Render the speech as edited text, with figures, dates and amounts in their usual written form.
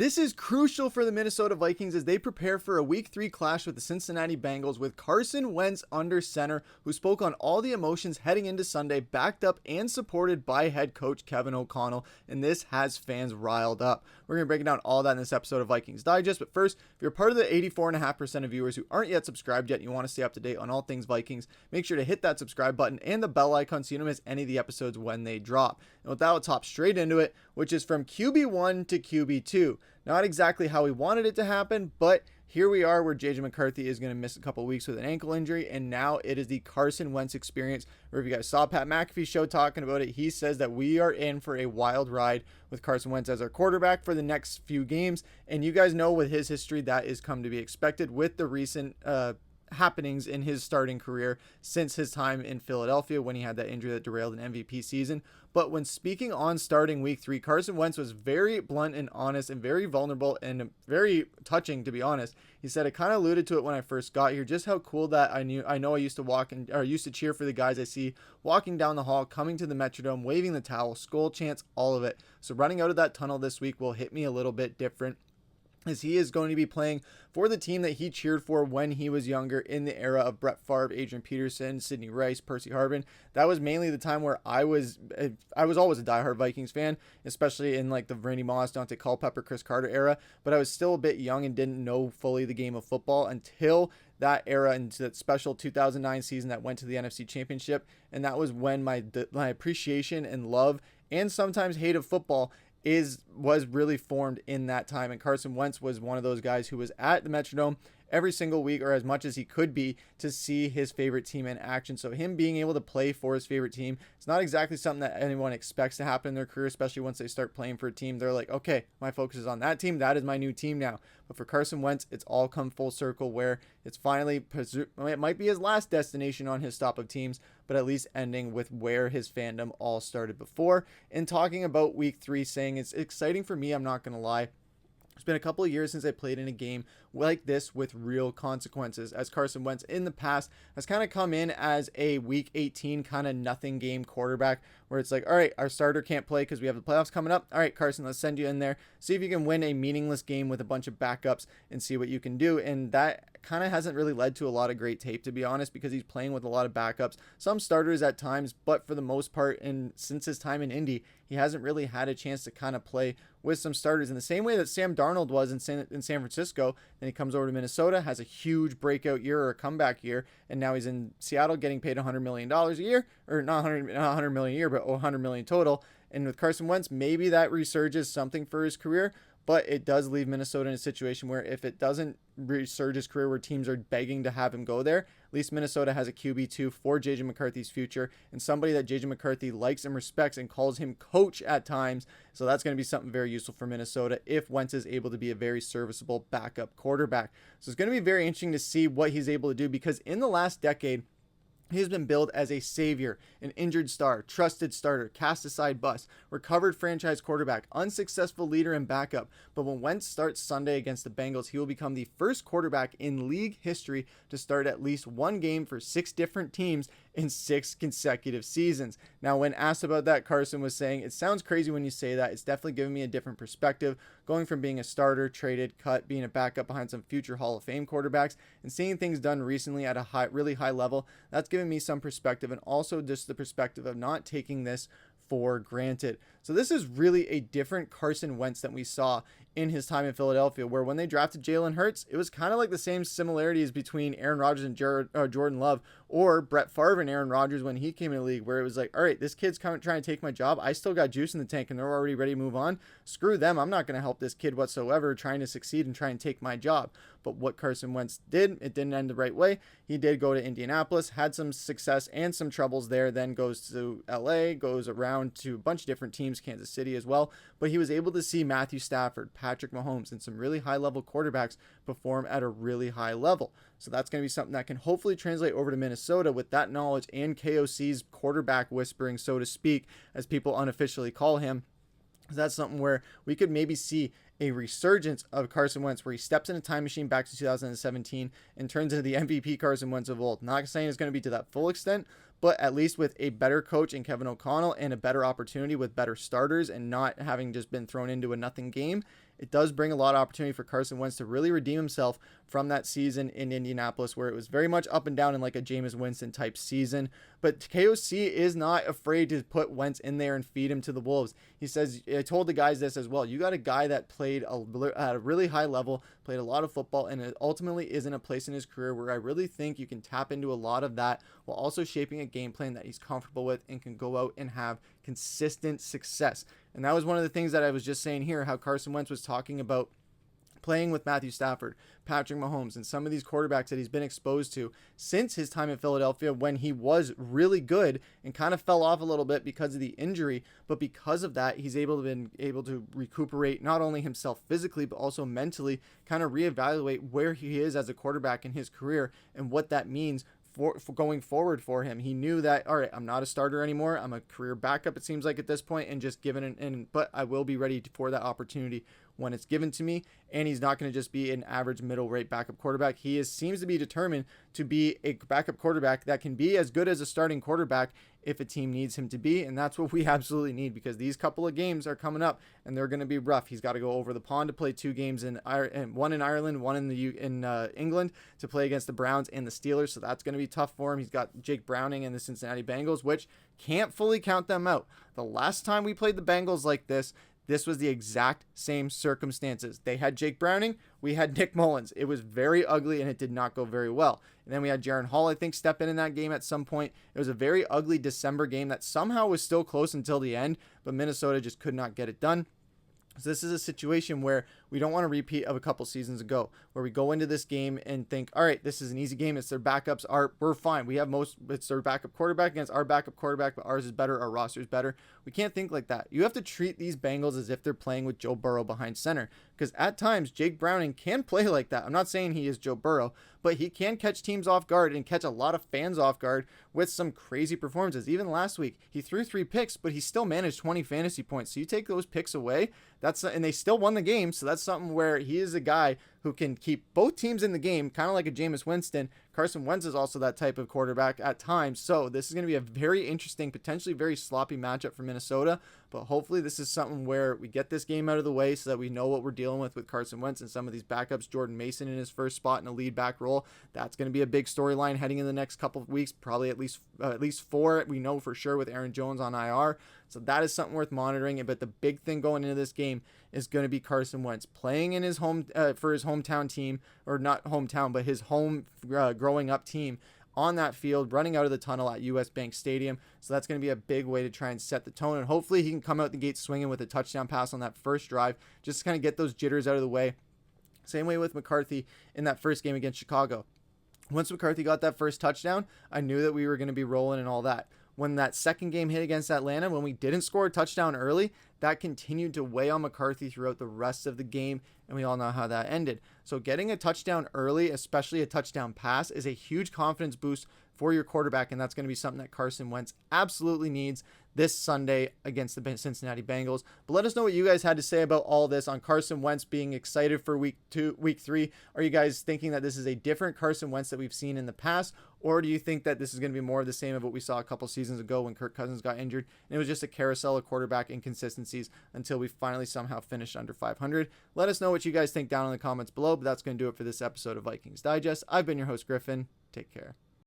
This is crucial for the Minnesota Vikings as they prepare for a Week 3 clash with the Cincinnati Bengals with Carson Wentz under center, who spoke on all the emotions heading into Sunday, backed up and supported by head coach Kevin O'Connell, and this has fans riled up. We're going to break down all that in this episode of Vikings Digest, but first, if you're part of the 84.5% of viewers who aren't yet subscribed yet and you want to stay up to date on all things Vikings, make sure to hit that subscribe button and the bell icon so you don't miss any of the episodes when they drop. And with that, let's hop straight into it, which is from QB1 to QB2. Not exactly how we wanted it to happen, but here we are where JJ McCarthy is going to miss a couple weeks with an ankle injury, and now it is the Carson Wentz experience. Or if you guys saw Pat McAfee's show talking about it, he says that we are in for a wild ride with Carson Wentz as our quarterback for the next few games. And you guys know with his history, that is come to be expected with the recent happenings in his starting career since his time in Philadelphia when he had that injury that derailed an MVP season. But when speaking on starting Week 3, Carson Wentz was very blunt and honest and very vulnerable and very touching, to be honest. He said, I kind of alluded to it when I first got here, just how cool that I know I used to walk and or used to cheer for the guys I see walking down the hall, coming to the Metrodome, waving the towel, skull chants, all of it. So running out of that tunnel this week will hit me a little bit different, as he is going to be playing for the team that he cheered for when he was younger in the era of Brett Favre, Adrian Peterson, Sidney Rice, Percy Harvin. That was mainly the time where I was always a diehard Vikings fan, especially in like the Randy Moss, Dante Culpepper, Chris Carter era, but I was still a bit young and didn't know fully the game of football until that era and that special 2009 season that went to the NFC Championship. And that was when my appreciation and love and sometimes hate of football was really formed in that time. And Carson Wentz was one of those guys who was at the Metrodome every single week, or as much as he could be, to see his favorite team in action. So him being able to play for his favorite team, it's not exactly something that anyone expects to happen in their career, especially once they start playing for a team. They're like, okay, my focus is on that team. That is my new team now. But for Carson Wentz, it's all come full circle where it's finally, it might be his last destination on his stop of teams, but at least ending with where his fandom all started before. And talking about Week 3, saying it's exciting for me, I'm not going to lie. It's been a couple of years since I played in a game like this with real consequences, as Carson Wentz in the past has kind of come in as a Week 18 kind of nothing game quarterback, where it's like, all right, our starter can't play because we have the playoffs coming up. All right, Carson, let's send you in there. See if you can win a meaningless game with a bunch of backups and see what you can do. And that kind of hasn't really led to a lot of great tape, to be honest, because he's playing with a lot of backups, some starters at times, but for the most part, and since his time in Indy, he hasn't really had a chance to kind of play with some starters in the same way that Sam Darnold was in San Francisco. Then he comes over to Minnesota, has a huge breakout year or a comeback year, and now he's in Seattle getting paid $100 million a year, or not 100 million a year, but 100 million total. And with Carson Wentz, maybe that resurges something for his career, but it does leave Minnesota in a situation where if it doesn't resurge his career where teams are begging to have him go there, at least Minnesota has a QB2 for JJ McCarthy's future and somebody that JJ McCarthy likes and respects and calls him coach at times. So that's going to be something very useful for Minnesota if Wentz is able to be a very serviceable backup quarterback. So it's going to be very interesting to see what he's able to do, because in the last decade, he's been billed as a savior, an injured star, trusted starter, cast aside bust, recovered franchise quarterback, unsuccessful leader and backup. But when Wentz starts Sunday against the Bengals, he will become the first quarterback in league history to start at least one game for 6 different teams in 6 consecutive seasons. Now, when asked about that, Carson was saying, it sounds crazy when you say that. It's definitely giving me a different perspective, going from being a starter, traded, cut, being a backup behind some future Hall of Fame quarterbacks, and seeing things done recently at a really high level. That's giving me some perspective, and also just the perspective of not taking this for granted. So this is really a different Carson Wentz than we saw in his time in Philadelphia, where when they drafted Jalen Hurts, it was kind of like the same similarities between Aaron Rodgers and Jordan Love, or Brett Favre and Aaron Rodgers when he came in the league, where it was like, all right, this kid's trying to take my job. I still got juice in the tank and they're already ready to move on. Screw them. I'm not going to help this kid whatsoever trying to succeed and try and take my job. But what Carson Wentz did, it didn't end the right way. He did go to Indianapolis, had some success and some troubles there, then goes to LA, goes around to a bunch of different teams, Kansas City as well. But he was able to see Matthew Stafford, Patrick Mahomes, and some really high-level quarterbacks perform at a really high level. So that's going to be something that can hopefully translate over to Minnesota with that knowledge and KOC's quarterback whispering, so to speak, as people unofficially call him. That's something where we could maybe see a resurgence of Carson Wentz, where he steps in a time machine back to 2017 and turns into the MVP Carson Wentz of old. Not saying it's going to be to that full extent, but at least with a better coach in Kevin O'Connell and a better opportunity with better starters and not having just been thrown into a nothing game, it does bring a lot of opportunity for Carson Wentz to really redeem himself from that season in Indianapolis, where it was very much up and down in like a Jameis Winston type season. But KOC is not afraid to put Wentz in there and feed him to the Wolves. He says, I told the guys this as well, you got a guy that played at a really high level, played a lot of football, and it ultimately is in a place in his career where I really think you can tap into a lot of that while also shaping a game plan that he's comfortable with and can go out and have consistent success. And that was one of the things that I was just saying here, how Carson Wentz was talking about playing with Matthew Stafford, Patrick Mahomes, and some of these quarterbacks that he's been exposed to since his time in Philadelphia, when he was really good and kind of fell off a little bit because of the injury. But because of that, he's been able to recuperate not only himself physically, but also mentally, kind of reevaluate where he is as a quarterback in his career and what that means for going forward for him. He knew that, all right, I'm not a starter anymore. I'm a career backup, it seems like, at this point, and just given but I will be ready for that opportunity when it's given to me. And he's not going to just be an average middle rate backup quarterback. He seems to be determined to be a backup quarterback that can be as good as a starting quarterback if a team needs him to be. And that's what we absolutely need, because these couple of games are coming up and they're going to be rough. He's got to go over the pond to play 2 games one in Ireland, one in England, to play against the Browns and the Steelers. So that's going to be tough for him. He's got Jake Browning and the Cincinnati Bengals, which can't fully count them out. The last time we played the Bengals like this was the exact same circumstances. They had Jake Browning, we had Nick Mullins. It was very ugly and it did not go very well. And then we had Jaron Hall, I think, step in that game at some point. It was a very ugly December game that somehow was still close until the end, but Minnesota just could not get it done. So this is a situation where we don't want to repeat of a couple seasons ago, where we go into this game and think, all right, this is an easy game. It's their backups. We're fine. It's their backup quarterback against our backup quarterback, but ours is better. Our roster is better. We can't think like that. You have to treat these Bengals as if they're playing with Joe Burrow behind center, because at times Jake Browning can play like that. I'm not saying he is Joe Burrow, but he can catch teams off guard and catch a lot of fans off guard with some crazy performances. Even last week, he threw 3 picks, but he still managed 20 fantasy points. So you take those picks away, and they still won the game. So that's something where he is a guy who can keep both teams in the game, kind of like a Jameis Winston. Carson Wentz is also that type of quarterback at times. So this is going to be a very interesting, potentially very sloppy matchup for Minnesota. But hopefully this is something where we get this game out of the way so that we know what we're dealing with Carson Wentz and some of these backups. Jordan Mason in his first spot in a lead back role. That's going to be a big storyline heading in the next couple of weeks, probably at least 4. We know for sure with Aaron Jones on IR. So that is something worth monitoring. But the big thing going into this game is going to be Carson Wentz playing in his home for his hometown team, or not hometown, but his home growing up team, on that field, running out of the tunnel at US Bank Stadium. So that's going to be a big way to try and set the tone. And hopefully he can come out the gate swinging with a touchdown pass on that first drive, just to kind of get those jitters out of the way. Same way with McCarthy in that first game against Chicago. Once McCarthy got that first touchdown, I knew that we were going to be rolling and all that. When that second game hit against Atlanta, when we didn't score a touchdown early, that continued to weigh on McCarthy throughout the rest of the game, and we all know how that ended. So getting a touchdown early, especially a touchdown pass, is a huge confidence boost for your quarterback, and that's going to be something that Carson Wentz absolutely needs this Sunday against the Cincinnati Bengals. But let us know what you guys had to say about all this on Carson Wentz being excited for week 3. Are you guys thinking that this is a different Carson Wentz that we've seen in the past, or do you think that this is going to be more of the same of what we saw a couple seasons ago when Kirk Cousins got injured and it was just a carousel of quarterback inconsistencies until we finally somehow finished under 500? Let us know what you guys think down in the comments below, but that's going to do it for this episode of Vikings Digest. I've been your host, Griffin. Take care.